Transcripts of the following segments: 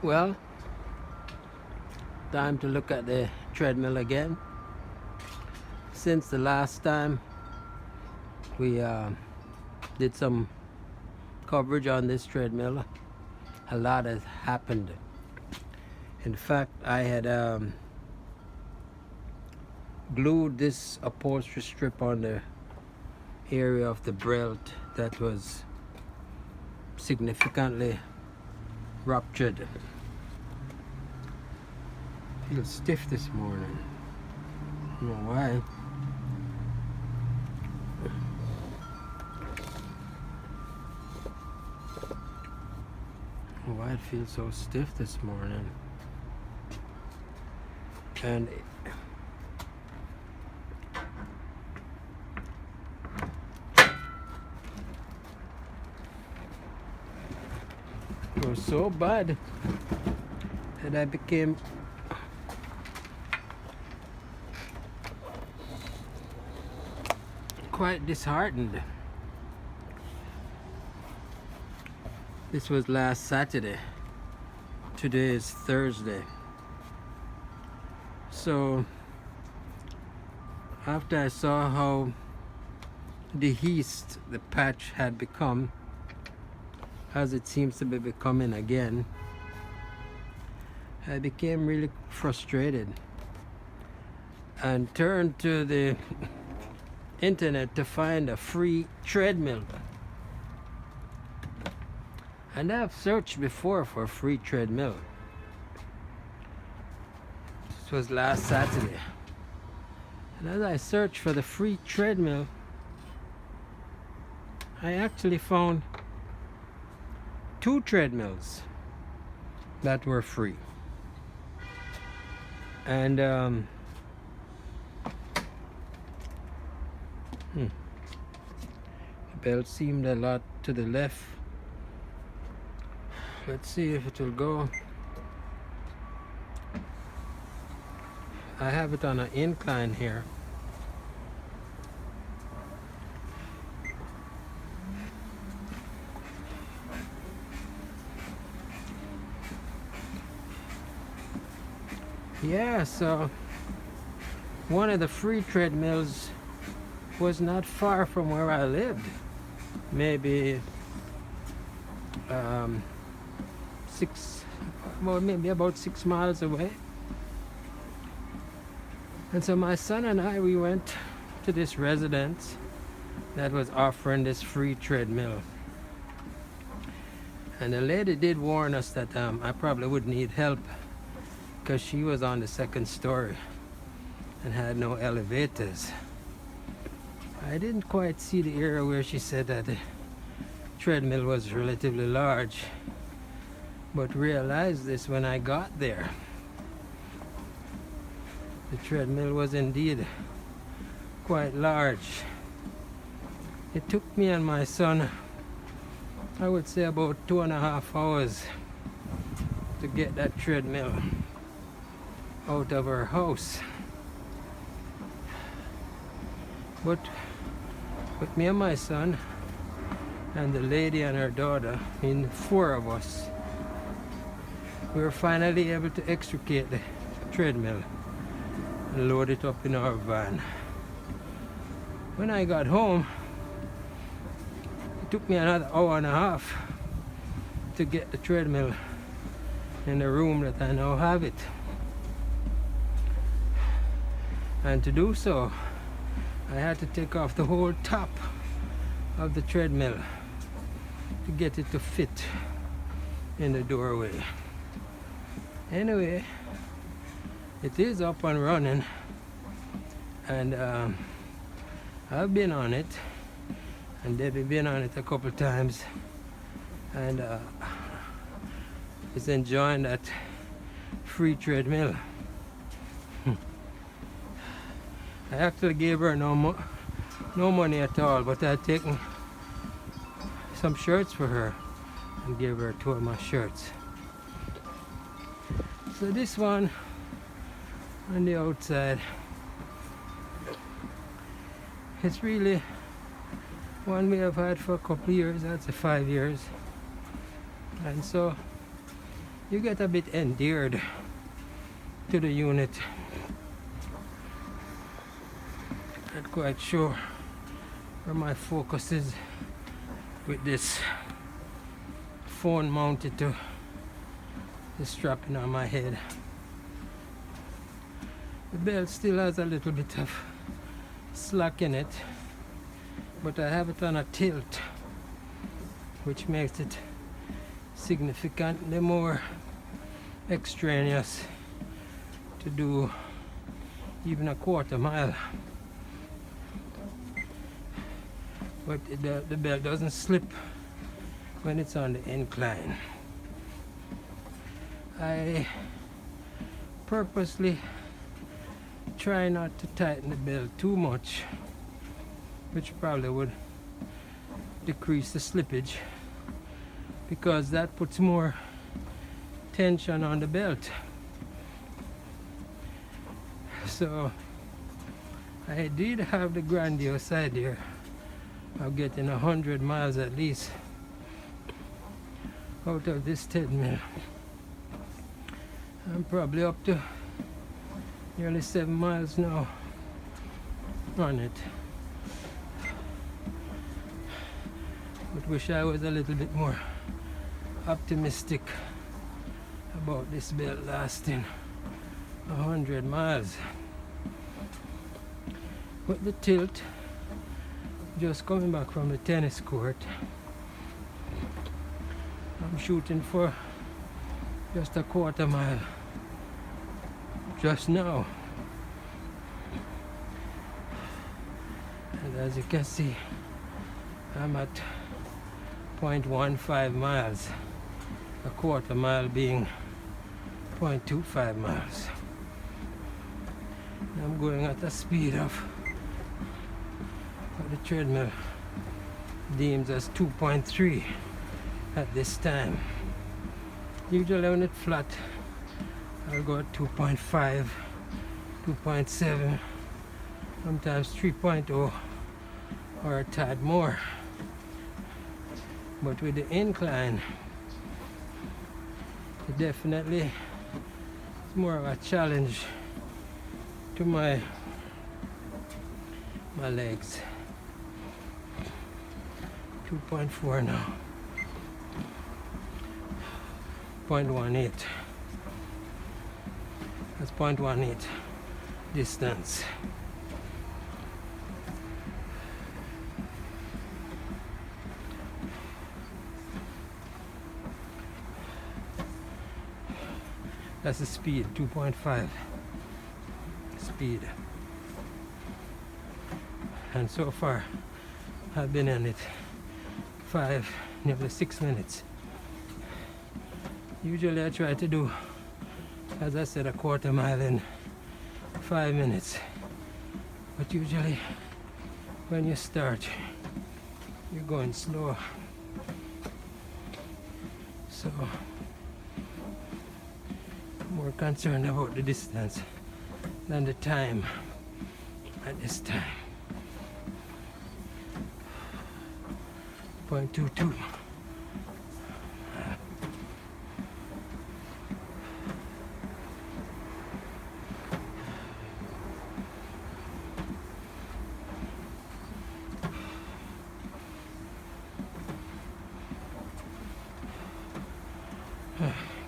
Well, time to look at the treadmill again. Since the last time we did some coverage on this treadmill, a lot has happened. In fact, I had glued this upholstery strip on the area of the belt that was significantly ruptured. Feels stiff this morning. I don't know why. Why it feels so stiff this morning. And it was so bad that I became quite disheartened. This was last Saturday. Today is Thursday. So after I saw how dehisced the patch had become, as it seems to be becoming again, I became really frustrated and turned to the internet to find a free treadmill. And I've searched before for a free treadmill. This was last Saturday. And as I searched for the free treadmill, I actually found 2 treadmills that were free. And the belt seemed a lot to the left. Let's see if it will go. I have it on an incline here. Yeah, so one of the free treadmills was not far from where I lived. Maybe maybe about 6 miles away. And so my son and I, we went to this residence that was offering this free treadmill. And the lady did warn us that I probably would need help because she was on the 2nd story and had no elevators. I didn't quite see the area where she said that the treadmill was relatively large, but realized this when I got there. The treadmill was indeed quite large. It took me and my son, I would say, about 2.5 hours to get that treadmill out of our house. But with me and my son and the lady and her daughter, I mean 4 of us, we were finally able to extricate the treadmill and load it up in our van. When I got home, it took me another 1.5 hours to get the treadmill in the room that I now have it. And to do so, I had to take off the whole top of the treadmill to get it to fit in the doorway. Anyway, it is up and running, and I've been on it, and Debbie been on it a couple times, and is enjoying that free treadmill. I actually gave her no money at all, but I had taken some shirts for her and gave her 2 of my shirts. So this one on the outside, it's really one we have had for a couple of years. I'd say 5 years. And so you get a bit endeared to the unit. Not quite sure where my focus is with this phone mounted to the strapping on my head. The belt still has a little bit of slack in it, but I have it on a tilt, which makes it significantly more extraneous to do even a quarter mile. But the belt doesn't slip when it's on the incline. I purposely try not to tighten the belt too much, which probably would decrease the slippage, because that puts more tension on the belt. So I did have the grandiose idea of getting 100 miles at least out of this treadmill. I'm probably up to nearly 7 miles now on it. But wish I was a little bit more optimistic about this belt lasting 100 miles. With the tilt, just coming back from the tennis court, I'm shooting for just a quarter mile just now. And as you can see, I'm at 0.15 miles, a quarter mile being 0.25 miles. I'm going at a speed of what the treadmill deems as 2.3 at this time. Usually when it's flat, I'll go at 2.5, 2.7, sometimes 3.0 or a tad more. But with the incline, it definitely is more of a challenge to my legs. 2.4 now. 0.18. That's 0.18 distance. That's the speed, 2.5 speed. And so far, I've been in it 5, nearly 6 minutes. Usually I try to do, as I said, a quarter mile in 5 minutes. But usually when you start, you're going slow. So I'm more concerned about the distance than the time at this time. 0.22.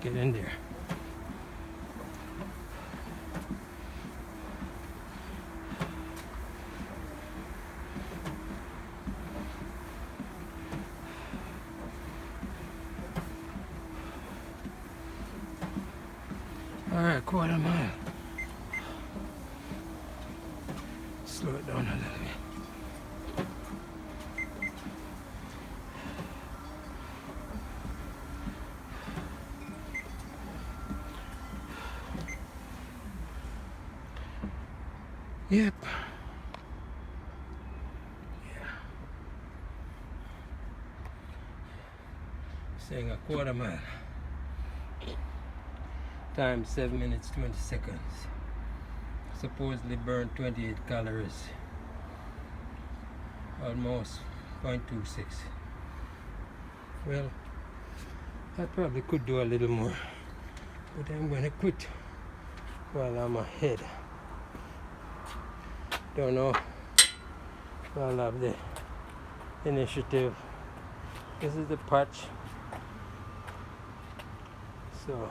Get in there. All right, quarter mile. Slow it down a little bit. Yep. Yeah. Saying a quarter mile. Time 7 minutes 20 seconds. Supposedly burned 28 calories. Almost 0.26. Well, I probably could do a little more. but I'm gonna quit while I'm ahead. Don't know if I'll have the initiative. This is the patch, so